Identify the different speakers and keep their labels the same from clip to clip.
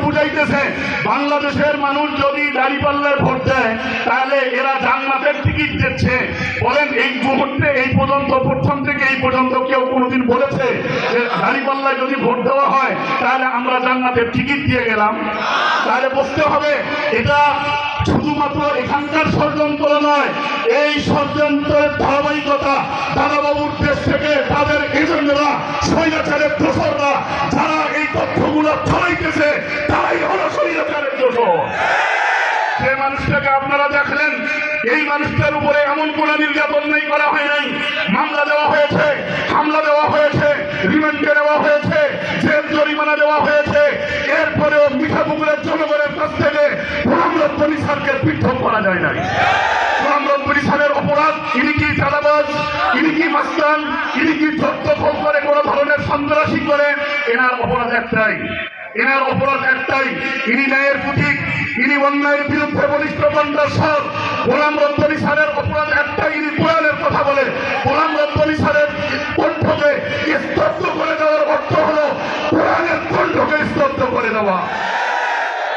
Speaker 1: বুঝাইতেছে বাংলাদেশের মানুষ যদি দাঁড়িপাল্লায় ভোট দেয় তাহলে এরা জান্নাতের টিকিট দিচ্ছে। বলেন এই মুহূর্তে এই পর্যন্ত প্রথম থেকে এই পর্যন্ত কেউ কোনোদিন বলেছে যে দাঁড়িপাল্লায় যদি ভোট দেওয়া হয় তাহলে আমরা জান্নাতের টিকিট দিয়ে গেলাম? তাহলে বুঝতে হবে এটা শুধুমাত্র এখানকার ষড়যন্ত্র নয়, এই ষড়যন্ত্রের ধারাবাহিকতা দাদাবাবুর দেশ থেকে তাদের এজেন্টরা, স্বৈরাচারের দোসররা যারা এই তথ্যগুলো ছড়াইতেছে তারাই হলো স্বৈরাচারের দোসর। যে মানুষটাকে আপনারা দেখলেন, এই মানুষটার উপরে এমন কোন নির্যাতন নেই করা হয় নাই, মামলা দেওয়া হয়েছে, হামলা দেওয়া হয়েছে, রিমান্ডে দেওয়া হয়েছে, জেল জরিমানা দেওয়া হয়েছে, এরপরেও মিঠাপুকুরের জনগণের কাছ থেকে গোলাম রব্বানী স্যারকে পৃথক করা যায় নাই। গোলাম রব্বানী স্যারের অপরাধ, ইনি কি চাঁদাবাজ, ইনি কি মাস্তান, ইনি কি জব্দখল করে কোনো ধরনের সন্ত্রাসী করে, এনার অপরাধ একটাই, এনার অপরাধ একটাই, ইনি ন্যায়ের প্রতীক, ইনি অন্যায়ের বিরুদ্ধে বলিষ্ঠ কণ্ঠস্বর। গোলাম রব্বানী স্যারের অপরাধ একটাই, ইনি কোরআনের কথা বলে। গোলাম রব্বানী স্যারের কণ্ঠকে স্তব্ধ করে দেওয়ার অর্থ হলো কোরআনের কণ্ঠকে স্তব্ধ করে দেওয়া।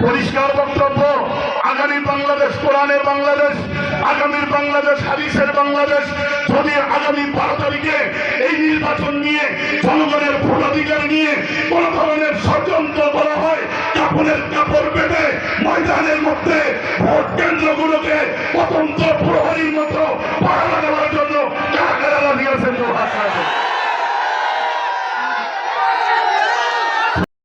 Speaker 1: পরিষ্কার বক্তব্য, আগামী বাংলাদেশ কোরআনের বাংলাদেশ, আগামীর বাংলাদেশ হাদিসের বাংলাদেশ। যদি আগামী 12 তারিখে এই নির্বাচন নিয়ে, জনগণের ভোটাধিকার নিয়ে কোন ধরনের ষড়যন্ত্র করা হয়, কাপড়ের কাপড় পেতে ময়দানের মধ্যে ভোট কেন্দ্রগুলোকে স্বতন্ত্র প্রহরীর মতো পাহারা দেওয়ার জন্য কারা কারা রাজি আছেন?